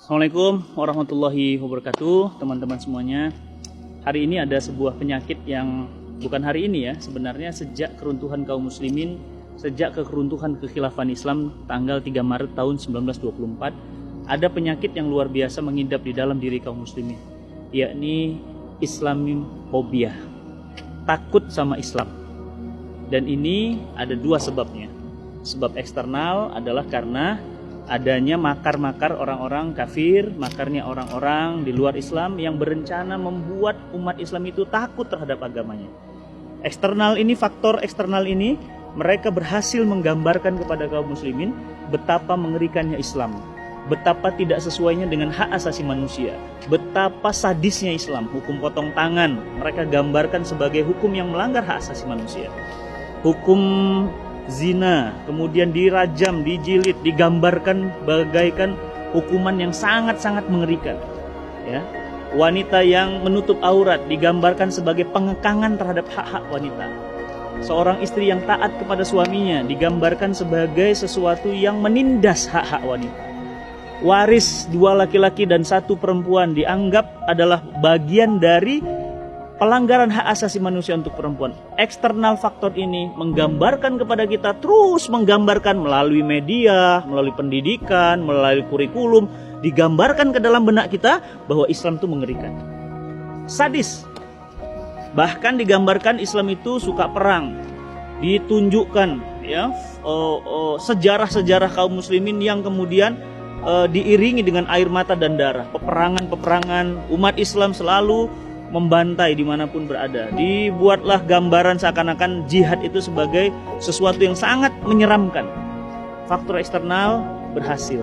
Assalamualaikum warahmatullahi wabarakatuh, teman-teman semuanya. Hari ini ada sebuah penyakit yang bukan hari ini ya, sebenarnya sejak keruntuhan kaum muslimin, sejak keruntuhan kekhilafan Islam tanggal 3 Maret tahun 1924, ada penyakit yang luar biasa mengidap di dalam diri kaum muslimin, yakni Islamofobia, takut sama Islam. Dan ini ada dua sebabnya. Sebab eksternal adalah karena adanya makar-makar orang-orang kafir, makarnya orang-orang di luar Islam yang berencana membuat umat Islam itu takut terhadap agamanya. Eksternal ini, faktor eksternal ini, mereka berhasil menggambarkan kepada kaum muslimin betapa mengerikannya Islam, betapa tidak sesuainya dengan hak asasi manusia, betapa sadisnya Islam. Hukum potong tangan mereka gambarkan sebagai hukum yang melanggar hak asasi manusia. Hukum zina, kemudian dirajam, dijilid, digambarkan bagaikan hukuman yang sangat-sangat mengerikan. Ya, wanita yang menutup aurat digambarkan sebagai pengekangan terhadap hak-hak wanita. Seorang istri yang taat kepada suaminya digambarkan sebagai sesuatu yang menindas hak-hak wanita. Waris dua laki-laki dan satu perempuan dianggap adalah bagian dari pelanggaran hak asasi manusia untuk perempuan. Eksternal faktor ini menggambarkan kepada kita, terus menggambarkan melalui media, melalui pendidikan, melalui kurikulum, digambarkan ke dalam benak kita bahwa Islam itu mengerikan, sadis. Bahkan digambarkan Islam itu suka perang. Ditunjukkan ya sejarah-sejarah kaum muslimin yang kemudian diiringi dengan air mata dan darah. Peperangan-peperangan, umat Islam selalu membantai dimanapun berada. Dibuatlah gambaran seakan-akan jihad itu sebagai sesuatu yang sangat menyeramkan. Faktor eksternal berhasil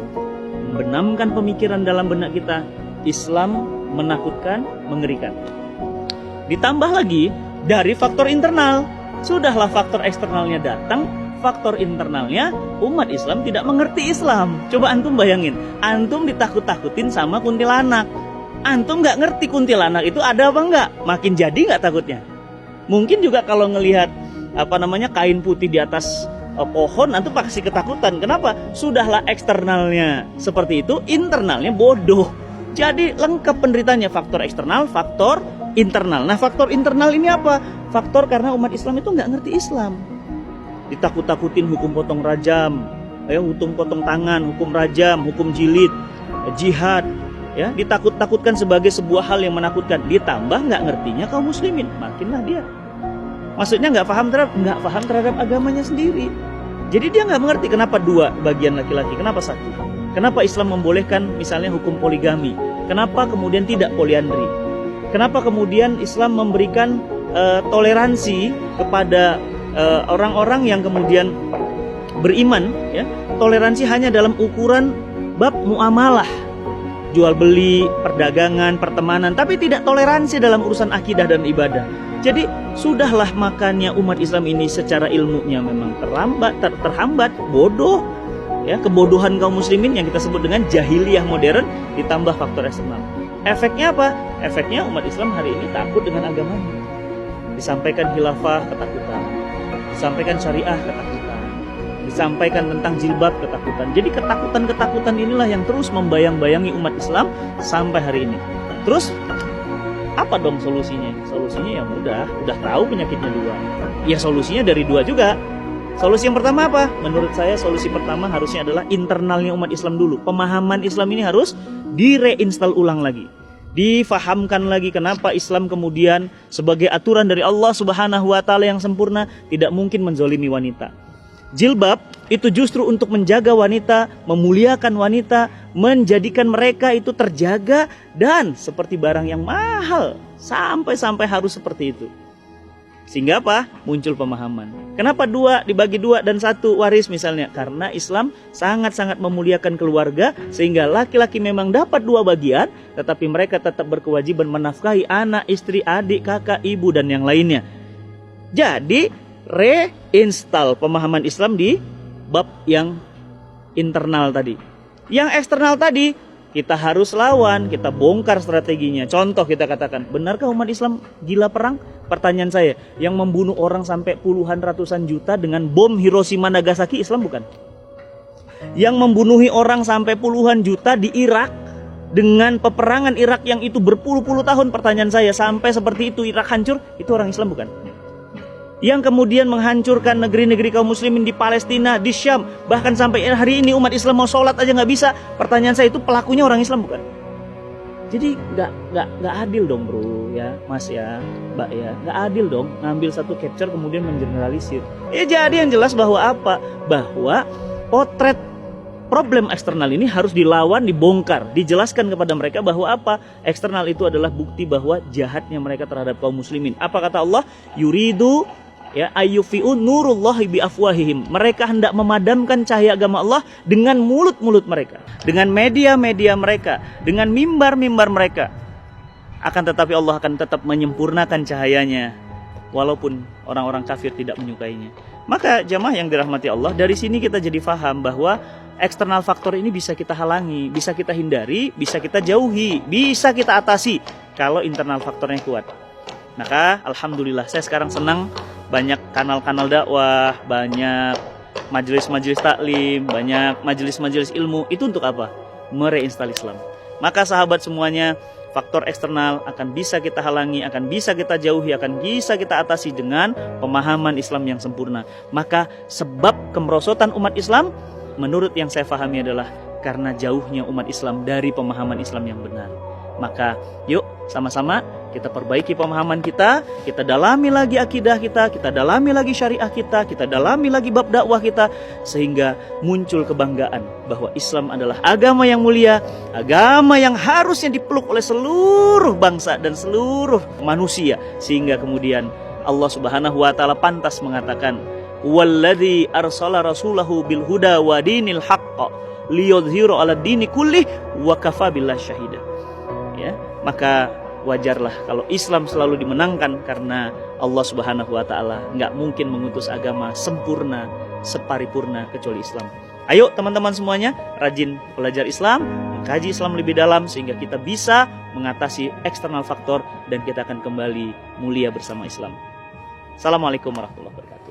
membenamkan pemikiran dalam benak kita, Islam menakutkan, mengerikan. Ditambah lagi dari faktor internal. Sudahlah faktor eksternalnya datang, faktor internalnya umat Islam tidak mengerti Islam. Coba antum bayangin, antum ditakut-takutin sama kuntilanak. Antum nggak ngerti kuntilanak itu ada apa enggak, makin jadi nggak takutnya. Mungkin juga kalau ngelihat kain putih di atas pohon, antum pasti ketakutan. Kenapa? Sudahlah eksternalnya seperti itu, internalnya bodoh. Jadi lengkap penderitanya, faktor eksternal, faktor internal. Nah, faktor internal ini apa? Faktor karena umat Islam itu nggak ngerti Islam. Ditakut-takutin hukum potong rajam, hukum potong tangan, hukum rajam, hukum jilid, jihad. Ya, ditakut-takutkan sebagai sebuah hal yang menakutkan. Ditambah nggak ngertinya kaum muslimin, makinlah dia. Maksudnya nggak paham terhadap agamanya sendiri. Jadi dia nggak mengerti kenapa dua bagian laki-laki, kenapa satu. Kenapa Islam membolehkan misalnya hukum poligami? Kenapa kemudian tidak poliandri? Kenapa kemudian Islam memberikan toleransi kepada orang-orang yang kemudian beriman? Ya, toleransi hanya dalam ukuran bab muamalah, jual beli, perdagangan, pertemanan, tapi tidak toleransi dalam urusan akidah dan ibadah. Jadi sudahlah, makanya umat Islam ini secara ilmunya memang terhambat, bodoh. Ya, kebodohan kaum muslimin yang kita sebut dengan jahiliyah modern ditambah faktor eksternal. Efeknya apa? Efeknya umat Islam hari ini takut dengan agamanya. Disampaikan khilafah, ketakutan. Disampaikan syariah, ketakutan. Disampaikan tentang jilbab, ketakutan. Jadi ketakutan-ketakutan inilah yang terus membayang-bayangi umat Islam sampai hari ini. Terus apa dong solusinya? Solusinya ya mudah, udah tahu penyakitnya dua. Ya solusinya dari dua juga. Solusi yang pertama apa? Menurut saya solusi pertama harusnya adalah internalnya umat Islam dulu. Pemahaman Islam ini harus direinstall ulang lagi. Difahamkan lagi kenapa Islam kemudian sebagai aturan dari Allah Subhanahu wa taala yang sempurna tidak mungkin menzolimi wanita. Jilbab itu justru untuk menjaga wanita, memuliakan wanita, menjadikan mereka itu terjaga dan seperti barang yang mahal, sampai harus seperti itu. Sehingga apa? Muncul pemahaman. Kenapa dua dibagi dua dan satu waris misalnya? Karena Islam sangat-sangat memuliakan keluarga, sehingga laki-laki memang dapat dua bagian, tetapi mereka tetap berkewajiban menafkahi anak, istri, adik, kakak, ibu dan yang lainnya. Jadi reinstall pemahaman Islam di bab yang internal tadi. Yang eksternal tadi kita harus lawan, kita bongkar strateginya. Contoh kita katakan, benarkah umat Islam gila perang? Pertanyaan saya, yang membunuh orang sampai puluhan ratusan juta dengan bom Hiroshima Nagasaki Islam bukan? Yang membunuhi orang sampai puluhan juta di Irak dengan peperangan Irak yang itu berpuluh-puluh tahun, pertanyaan saya, sampai seperti itu Irak hancur, itu orang Islam bukan? Yang kemudian menghancurkan negeri-negeri kaum muslimin di Palestina, di Syam, bahkan sampai hari ini umat Islam mau sholat aja nggak bisa, pertanyaan saya, itu pelakunya orang Islam bukan? Jadi nggak adil dong bro, ya mas ya, mbak ya, nggak adil dong ngambil satu capture kemudian mengeneralisir. Ya jadi yang jelas bahwa apa? Bahwa potret problem eksternal ini harus dilawan, dibongkar, dijelaskan kepada mereka bahwa apa? Eksternal itu adalah bukti bahwa jahatnya mereka terhadap kaum muslimin. Apa kata Allah? Yuridu ya ayyufi'u nurullahi bi afwahihim. Mereka hendak memadamkan cahaya agama Allah dengan mulut-mulut mereka, dengan media-media mereka, dengan mimbar-mimbar mereka. Akan tetapi Allah akan tetap menyempurnakan cahayanya walaupun orang-orang kafir tidak menyukainya. Maka jamaah yang dirahmati Allah, dari sini kita jadi faham bahwa eksternal faktor ini bisa kita halangi, bisa kita hindari, bisa kita jauhi, bisa kita atasi kalau internal faktornya kuat. Maka alhamdulillah saya sekarang senang banyak kanal-kanal dakwah, banyak majelis-majelis taklim, banyak majelis-majelis ilmu. Itu untuk apa? Mereinstall Islam. Maka sahabat semuanya, faktor eksternal akan bisa kita halangi, akan bisa kita jauhi, akan bisa kita atasi dengan pemahaman Islam yang sempurna. Maka sebab kemerosotan umat Islam, menurut yang saya pahami adalah karena jauhnya umat Islam dari pemahaman Islam yang benar. Maka yuk sama-sama kita perbaiki pemahaman kita dalami lagi akidah kita dalami lagi syariah kita dalami lagi bab dakwah kita, sehingga muncul kebanggaan bahwa Islam adalah agama yang mulia, agama yang harusnya dipeluk oleh seluruh bangsa dan seluruh manusia, sehingga kemudian Allah Subhanahu wa taala pantas mengatakan, "Walladzi arsala rasulahu bil huda wa dinil haqq liyudhhiru 'ala dini kullih wa kafa billahi syahida." Ya, maka wajarlah kalau Islam selalu dimenangkan, karena Allah Subhanahu wa taala nggak mungkin mengutus agama sempurna, separipurna kecuali Islam. Ayo teman-teman semuanya, rajin belajar Islam, mengkaji Islam lebih dalam sehingga kita bisa mengatasi eksternal faktor dan kita akan kembali mulia bersama Islam. Assalamualaikum warahmatullahi wabarakatuh.